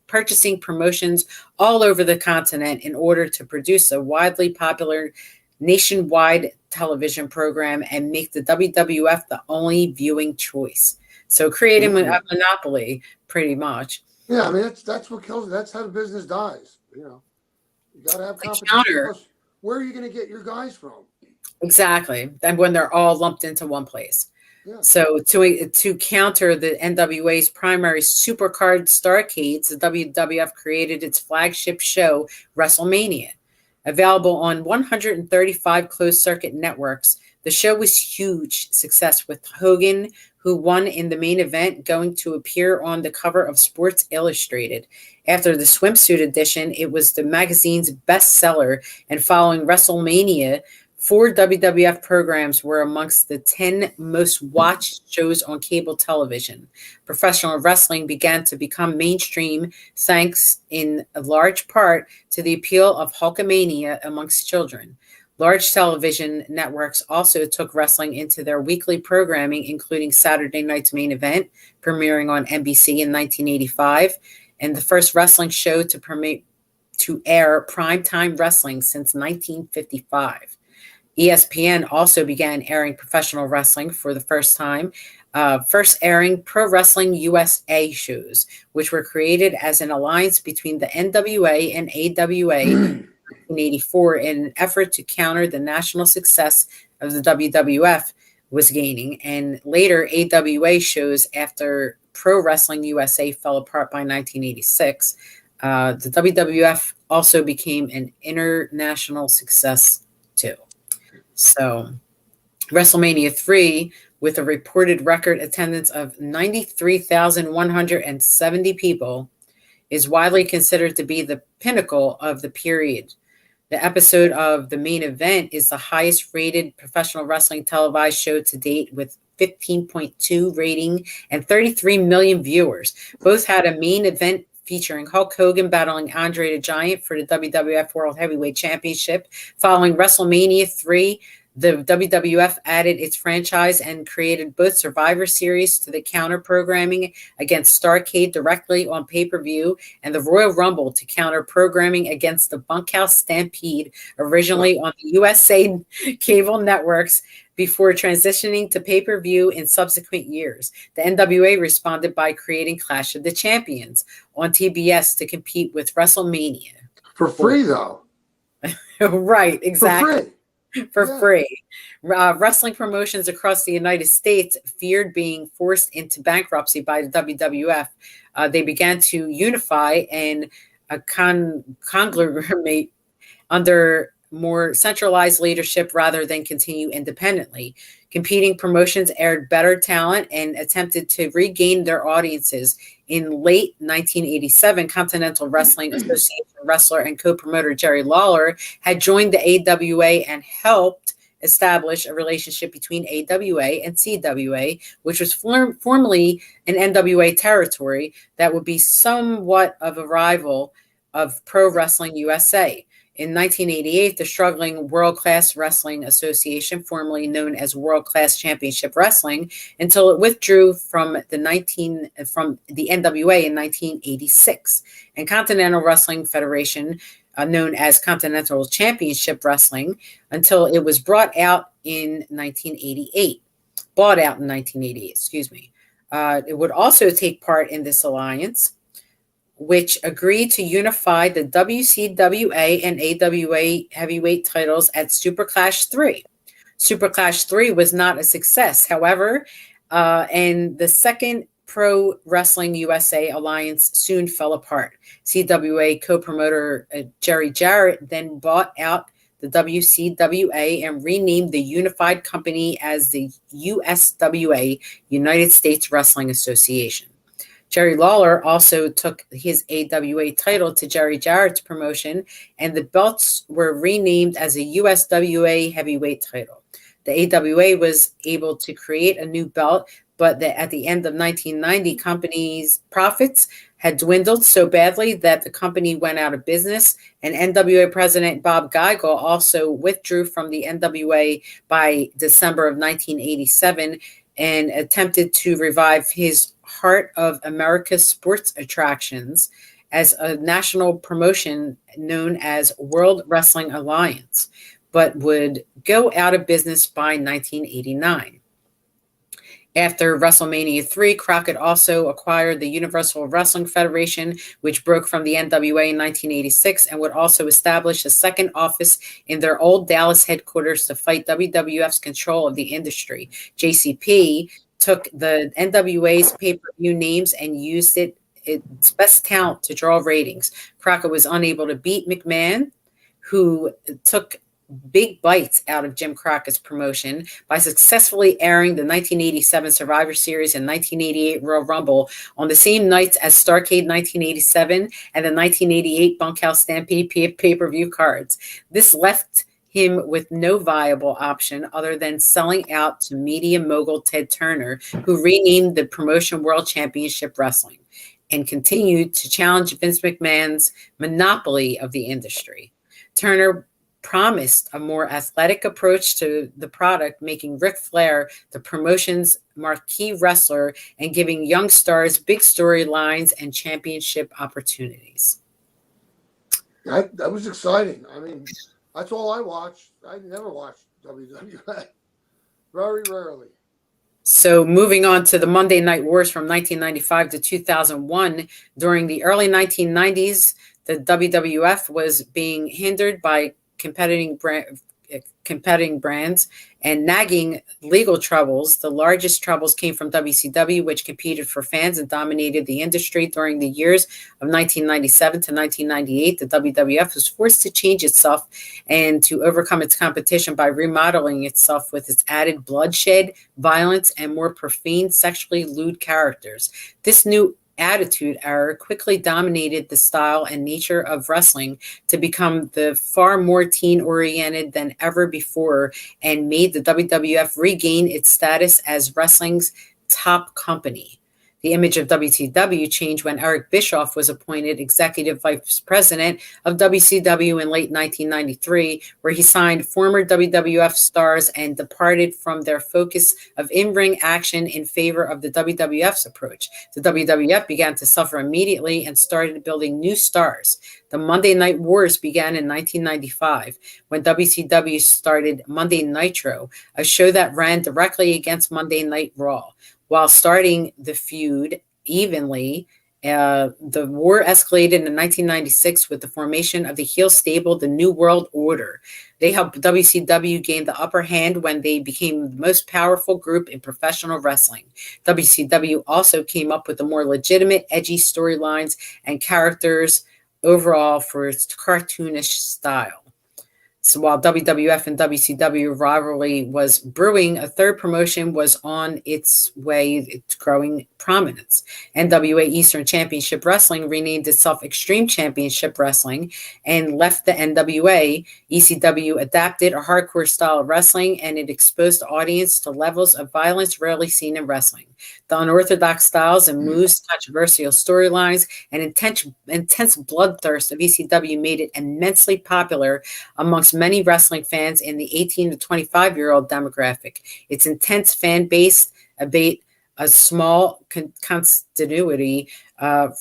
purchasing promotions all over the continent in order to produce a widely popular nationwide television program and make the WWF the only viewing choice. So creating a monopoly, pretty much. Yeah, I mean that's what kills it. That's how the business dies. You got to have competition. Where are you going to get your guys from? Exactly. And when they're all lumped into one place. Yeah. So to counter the NWA's primary supercard starcades, the WWF created its flagship show, Wrestlemania, Available on 135 closed-circuit networks, the show was a huge success, with Hogan, who won in the main event, going to appear on the cover of Sports Illustrated. After the swimsuit edition, it was the magazine's bestseller, and following Wrestlemania, 4 WWF programs were amongst the 10 most watched shows on cable television. Professional wrestling began to become mainstream thanks in a large part to the appeal of Hulkamania amongst children. Large television networks also took wrestling into their weekly programming, including Saturday Night's Main Event, premiering on NBC in 1985, and the first wrestling show to air primetime wrestling since 1955. ESPN also began airing professional wrestling for the first time, first airing Pro Wrestling USA shows, which were created as an alliance between the NWA and AWA in 1984 in an effort to counter the national success of the WWF was gaining, and later AWA shows after Pro Wrestling USA fell apart by 1986. The WWF also became an international success too. So, WrestleMania 3, with a reported record attendance of 93,170 people, is widely considered to be the pinnacle of the period. The episode of the main event is the highest rated professional wrestling televised show to date, with 15.2 rating and 33 million viewers. Both had a main event featuring Hulk Hogan battling Andre the Giant for the WWF World Heavyweight Championship. Following WrestleMania 3, the WWF added its franchise and created both Survivor Series to the counter programming against Starrcade directly on pay-per-view, and the Royal Rumble to counter programming against the Bunkhouse Stampede, originally on the USA cable networks, before transitioning to pay-per-view in subsequent years. The NWA responded by creating Clash of the Champions on TBS to compete with WrestleMania. For free, though. Right, exactly. For Yeah. free. Wrestling promotions across the United States feared being forced into bankruptcy by the WWF. They began to unify and conglomerate under more centralized leadership rather than continue independently. Competing promotions aired better talent and attempted to regain their audiences. In late 1987, Continental Wrestling Association wrestler and co-promoter Jerry Lawler had joined the AWA and helped establish a relationship between AWA and CWA, which was formerly an NWA territory that would be somewhat of a rival of Pro Wrestling USA. In 1988, the struggling World Class Wrestling Association, formerly known as World Class Championship Wrestling, until it withdrew from the NWA in 1986, and Continental Wrestling Federation, known as Continental Championship Wrestling, until it was bought out in 1988. It would also take part in this alliance, which agreed to unify the WCWA and AWA heavyweight titles at Super Clash 3. Super Clash 3 was not a success, however, and the second Pro Wrestling USA alliance soon fell apart. CWA co-promoter Jerry Jarrett then bought out the WCWA and renamed the unified company as the USWA, United States Wrestling Association. Jerry Lawler also took his AWA title to Jerry Jarrett's promotion, and the belts were renamed as a USWA heavyweight title. The AWA was able to create a new belt, but at the end of 1990, company's profits had dwindled so badly that the company went out of business, and NWA president Bob Geigel also withdrew from the NWA by December of 1987 and attempted to revive his Heart of America sports attractions as a national promotion known as World Wrestling Alliance, but would go out of business by 1989. After WrestleMania 3, Crockett also acquired the Universal Wrestling Federation, which broke from the NWA in 1986, and would also establish a second office in their old Dallas headquarters to fight WWF's control of the industry. JCP took the NWA's pay-per-view names and used its best talent to draw ratings. Crockett was unable to beat McMahon, who took big bites out of Jim Crockett's promotion by successfully airing the 1987 Survivor Series and 1988 Royal Rumble on the same nights as Starrcade 1987 and the 1988 Bunkhouse Stampede pay-per-view cards. This left him with no viable option other than selling out to media mogul Ted Turner, who renamed the promotion World Championship Wrestling and continued to challenge Vince McMahon's monopoly of the industry. Turner promised a more athletic approach to the product, making Ric Flair the promotion's marquee wrestler and giving young stars big storylines and championship opportunities. That was exciting. I mean, that's all I watched. I never watched WWF. Very rarely. So moving on to the Monday Night Wars from 1995 to 2001, during the early 1990s, the WWF was being hindered by competing brands and nagging legal troubles. The largest troubles came from WCW, which competed for fans and dominated the industry during the years of 1997 to 1998. The WWF was forced to change itself and to overcome its competition by remodeling itself with its added bloodshed, violence, and more profane, sexually lewd characters. This new Attitude Era quickly dominated the style and nature of wrestling to become the far more teen-oriented than ever before and made the WWF regain its status as wrestling's top company. The image of WCW changed when Eric Bischoff was appointed executive vice president of WCW in late 1993, where he signed former WWF stars and departed from their focus of in-ring action in favor of the WWF's approach. The WWF began to suffer immediately and started building new stars. The Monday Night Wars began in 1995 when WCW started Monday Nitro, a show that ran directly against Monday Night Raw. While starting the feud evenly, the war escalated in 1996 with the formation of the heel stable, the New World Order. They helped WCW gain the upper hand when they became the most powerful group in professional wrestling. WCW also came up with the more legitimate, edgy storylines and characters overall for its cartoonish style. So while WWF and WCW rivalry was brewing, a third promotion was on its way to growing prominence. NWA Eastern Championship Wrestling renamed itself Extreme Championship Wrestling and left the NWA. ECW adapted a hardcore style of wrestling, and it exposed the audience to levels of violence rarely seen in wrestling. The unorthodox styles and moves, controversial storylines, and intense bloodthirst of ECW made it immensely popular amongst many wrestling fans in the 18 to 25-year-old demographic. Its intense fan base, albeit a small continuity,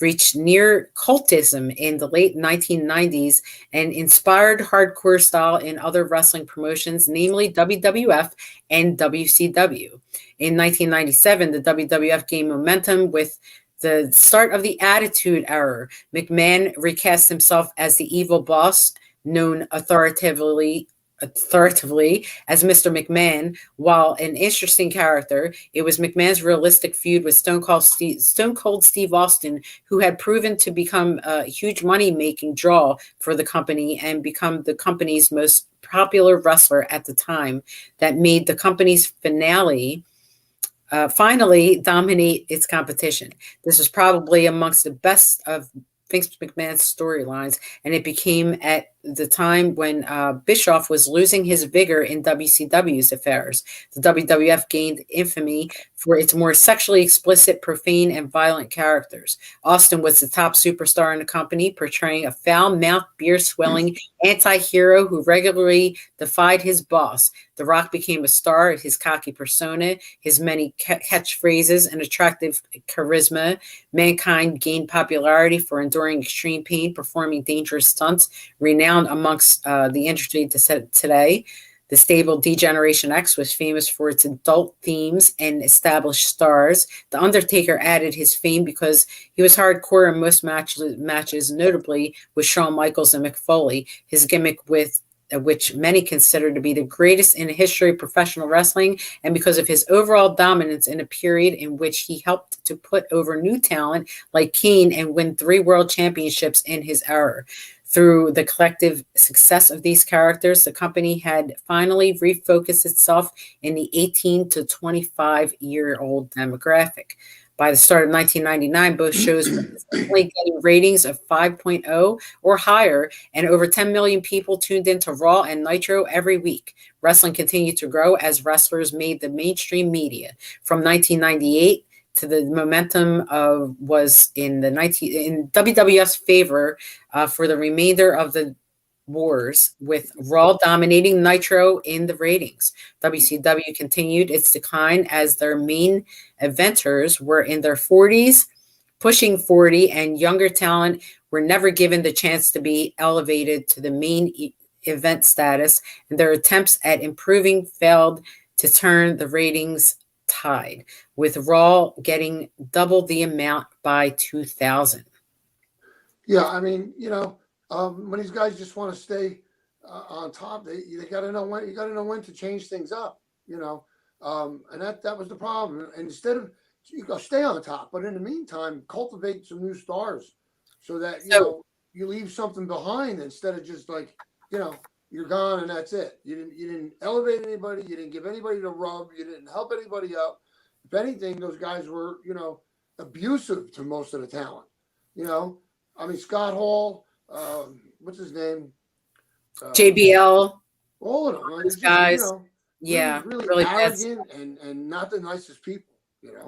reached near cultism in the late 1990s and inspired hardcore style in other wrestling promotions, namely WWF and WCW. In 1997, the WWF gained momentum with the start of the Attitude Era. McMahon recast himself as the evil boss, known authoritatively as Mr. McMahon. While an interesting character, it was McMahon's realistic feud with Stone Cold Steve Austin, who had proven to become a huge money-making draw for the company and become the company's most popular wrestler at the time, that made the company's finally dominate its competition. This was probably amongst the best of Vince McMahon's storylines, and it became at the time when Bischoff was losing his vigor in WCW's affairs. The WWF gained infamy for its more sexually explicit, profane, and violent characters. Austin was the top superstar in the company, portraying a foul-mouthed, beer-swelling anti-hero who regularly defied his boss. The Rock became a star at his cocky persona, his many catchphrases, and attractive charisma. Mankind gained popularity for enduring extreme pain, performing dangerous stunts, renowned amongst the industry today. The stable D-Generation X was famous for its adult themes and established stars. The Undertaker added his fame because he was hardcore in most matches, notably with Shawn Michaels and Mick Foley. His gimmick, which many consider to be the greatest in the history of professional wrestling, and because of his overall dominance in a period in which he helped to put over new talent like Kane and win 3 world championships in his era. Through the collective success of these characters, the company had finally refocused itself in the 18 to 25-year-old demographic. By the start of 1999, both shows were consistently getting ratings of 5.0 or higher, and over 10 million people tuned into Raw and Nitro every week. Wrestling continued to grow as wrestlers made the mainstream media. From 1998 to the momentum was in WWF's favor for the remainder of the wars, with Raw dominating Nitro in the ratings. WCW continued its decline as their main eventers were in their 40s, pushing 40, and younger talent were never given the chance to be elevated to the main event status, and their attempts at improving failed to turn the ratings tide, with Raw getting double the amount by 2000. Yeah, I mean, when these guys just want to stay on top, they got to know when to change things up, and that was the problem. And instead of stay on top, but in the meantime, cultivate some new stars so that you leave something behind instead of just like you're gone and that's it. You didn't elevate anybody. You didn't give anybody the rub. You didn't help anybody up. If anything, those guys were abusive to most of the talent. I mean, Scott Hall, what's his name? JBL. All of them. Like, those guys. Really arrogant and not the nicest people.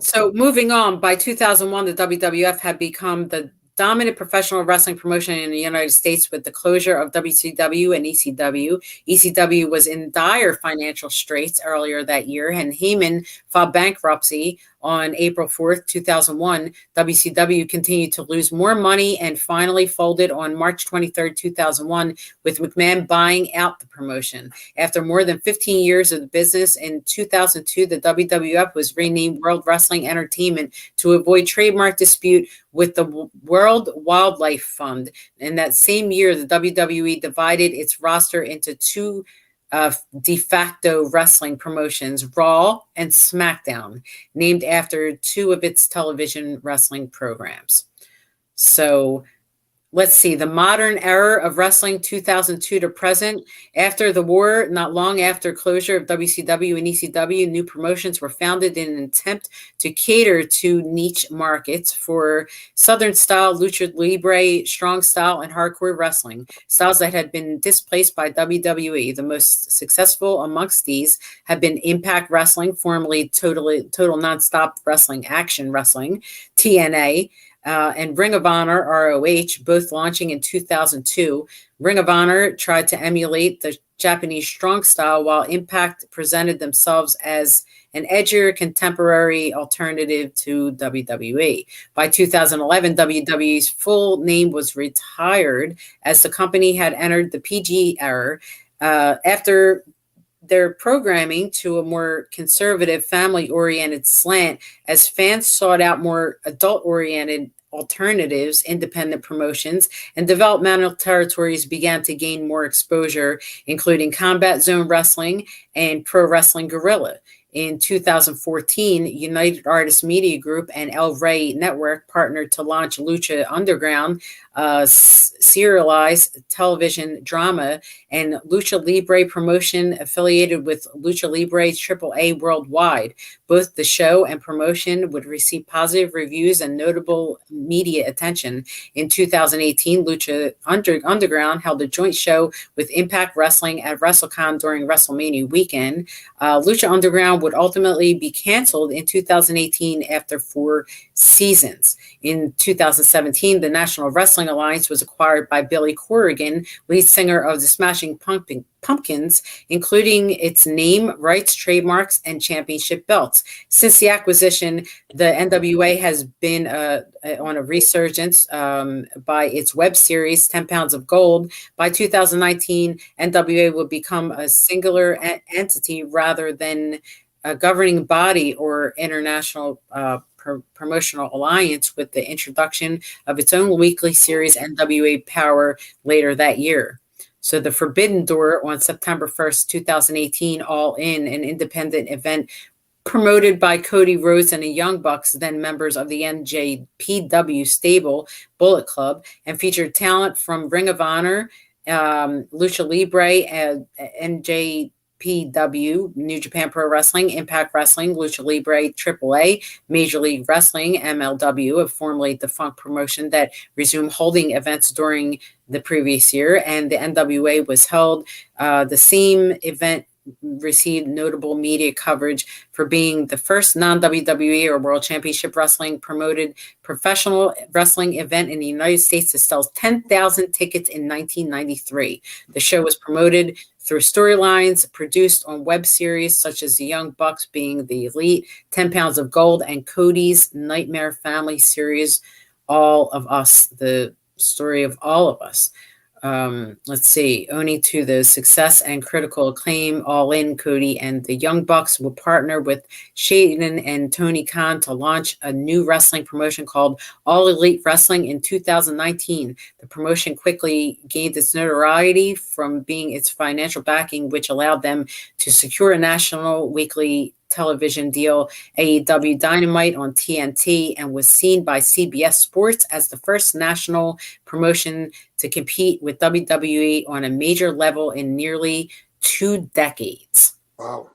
So moving on, by 2001, the WWF had become the dominant professional wrestling promotion in the United States with the closure of WCW and ECW. ECW was in dire financial straits earlier that year, and Heyman filed bankruptcy on April 4th, 2001. WCW continued to lose more money and finally folded on March 23rd, 2001, with McMahon buying out the promotion. After more than 15 years of the business, in 2002, the WWF was renamed World Wrestling Entertainment to avoid trademark dispute with the World Wildlife Fund. In that same year, the WWE divided its roster into two de facto wrestling promotions, Raw and SmackDown, named after two of its television wrestling programs. So let's see, the modern era of wrestling, 2002 to present. After the war, not long after closure of WCW and ECW, new promotions were founded in an attempt to cater to niche markets for Southern style, lucha libre, strong style, and hardcore wrestling, styles that had been displaced by WWE. The most successful amongst these have been Impact Wrestling, formerly Total Nonstop Wrestling, Action Wrestling, TNA, and Ring of Honor, ROH, both launching in 2002. Ring of Honor tried to emulate the Japanese strong style, while Impact presented themselves as an edgier contemporary alternative to WWE. By 2011, WWE's full name was retired as the company had entered the PG era. After their programming to a more conservative, family-oriented slant, as fans sought out more adult-oriented alternatives, independent promotions, and developmental territories began to gain more exposure, including Combat Zone Wrestling and Pro Wrestling Guerrilla. In 2014, United Artists Media Group and El Rey Network partnered to launch Lucha Underground, serialized television drama, and Lucha Libre promotion affiliated with Lucha Libre AAA worldwide. Both the show and promotion would receive positive reviews and notable media attention. In 2018, Lucha Underground held a joint show with Impact Wrestling at WrestleCon during WrestleMania weekend. Lucha Underground would ultimately be canceled in 2018 after 4 seasons. In 2017, the National Wrestling Alliance was acquired by Billy Corrigan, lead singer of the Smashing Pumpkins, including its name, rights, trademarks, and championship belts. Since the acquisition, the NWA has been on a resurgence by its web series, 10 Pounds of Gold. By 2019, NWA will become a singular entity rather than a governing body or international promotional alliance, with the introduction of its own weekly series, NWA Power, later that year. So the Forbidden Door on September 1st, 2018, All In, an independent event promoted by Cody Rhodes and the Young Bucks, then members of the NJPW stable Bullet Club, and featured talent from Ring of Honor, Lucha Libre, NJPW, New Japan Pro Wrestling, Impact Wrestling, Lucha Libre, AAA, Major League Wrestling, MLW, a formerly defunct promotion that resumed holding events during the previous year, and the NWA was held. The same event received notable media coverage for being the first non-WWE or World Championship Wrestling promoted professional wrestling event in the United States to sell 10,000 tickets in 1993. The show was promoted through storylines produced on web series such as The Young Bucks being the Elite, 10 Pounds of Gold, and Cody's Nightmare Family series, All of Us, the story of all of us. Let's see, owing to the success and critical acclaim, All In, Cody and the Young Bucks will partner with Shaden and Tony Khan to launch a new wrestling promotion called All Elite Wrestling in 2019. The promotion quickly gained its notoriety from being its financial backing, which allowed them to secure a national weekly television deal, AEW Dynamite on TNT, and was seen by CBS Sports as the first national promotion to compete with WWE on a major level in nearly 2 decades. Wow.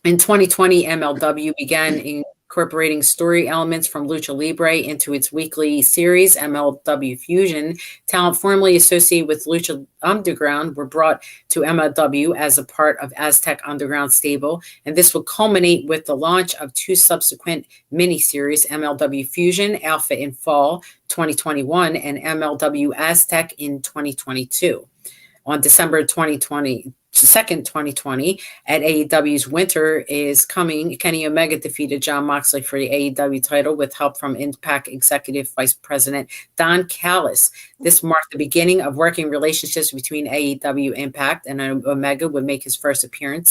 In 2020, MLW began incorporating story elements from Lucha Libre into its weekly series, MLW Fusion. Talent formerly associated with Lucha Underground were brought to MLW as a part of Aztec Underground stable, and this will culminate with the launch of 2 subsequent miniseries, MLW Fusion Alpha in fall 2021 and MLW Aztec in 2022. On December 2020, 2020, at AEW's Winter is Coming, Kenny Omega defeated Jon Moxley for the AEW title with help from Impact Executive Vice President Don Callis. This marked the beginning of working relationships between AEW Impact, and Omega would make his first appearance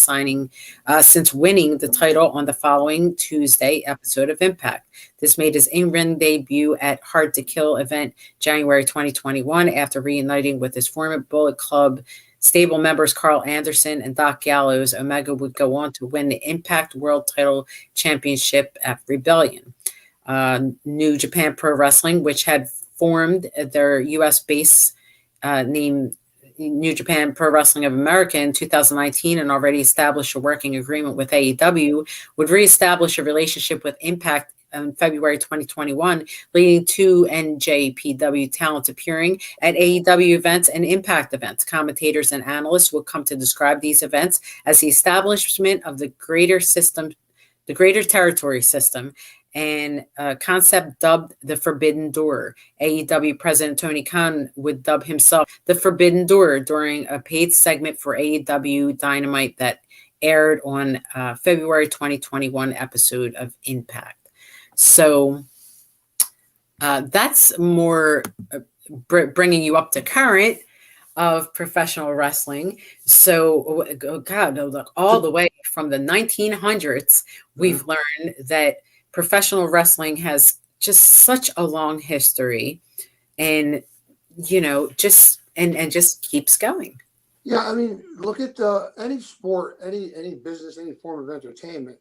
since winning the title on the following Tuesday episode of Impact. This made his in-ring debut at Hard to Kill event January 2021 after reuniting with his former Bullet Club stable members Carl Anderson and Doc Gallows. Omega would go on to win the Impact World Title Championship at Rebellion. New Japan Pro Wrestling, which had formed their U.S. base named New Japan Pro Wrestling of America in 2019 and already established a working agreement with AEW, would reestablish a relationship with Impact in February 2021, leading to NJPW talent appearing at AEW events and Impact events. Commentators and analysts will come to describe these events as the establishment of the greater territory system, and a concept dubbed the Forbidden Door. AEW President Tony Khan would dub himself the Forbidden Door during a paid segment for AEW Dynamite that aired on February 2021 episode of Impact. So that's more bringing you up to current of professional wrestling. So, God, look, all the way from the 1900s, we've learned that professional wrestling has just such a long history, and just keeps going. Yeah, I mean, look at any sport, any business, any form of entertainment.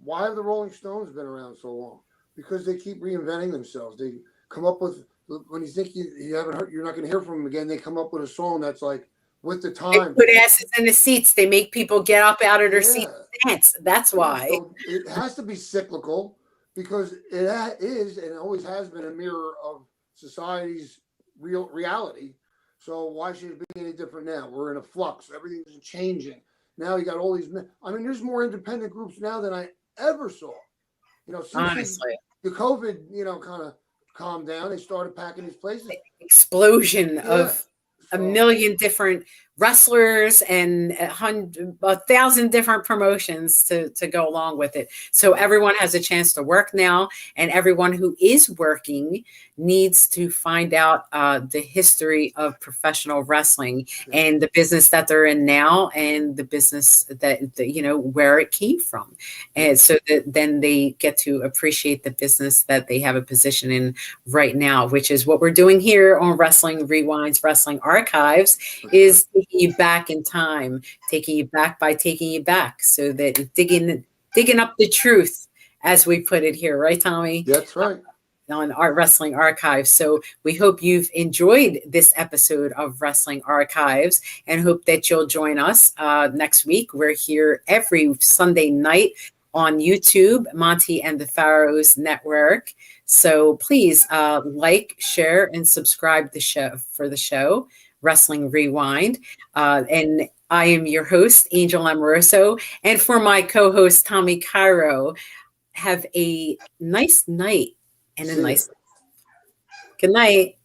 Why have the Rolling Stones been around so long? Because they keep reinventing themselves. They come up with, when you think you haven't heard, you're not going to hear from them again, they come up with a song that's like with the time. They put asses in the seats. They make people get up out of their seats and dance. That's why. So it has to be cyclical, because it is and always has been a mirror of society's reality. So why should it be any different now? We're in a flux. Everything's changing. Now you got all these. I mean, there's more independent groups now than I ever saw. Since honestly, the COVID, kind of calmed down, they started packing these places. Explosion of a million different wrestlers and 1,000 different promotions to go along with it. So everyone has a chance to work now, and everyone who is working needs to find out the history of professional wrestling and the business that they're in now, and the business that where it came from, and so that then they get to appreciate the business that they have a position in right now, which is what we're doing here on Wrestling Rewinds, Wrestling Archives, is taking you back in time, taking you back by taking you back, so that digging up the truth, as we put it here, right, Tommy? That's right. On our Wrestling Archives. So we hope you've enjoyed this episode of Wrestling Archives and hope that you'll join us next week. We're here every Sunday night on YouTube, Monte and the Pharaohs Network. So please like, share, and subscribe the show, Wrestling Rewind. And I am your host, Angel Amoroso. And for my co-host, Tommy Cairo, have a nice night. And a nice good night.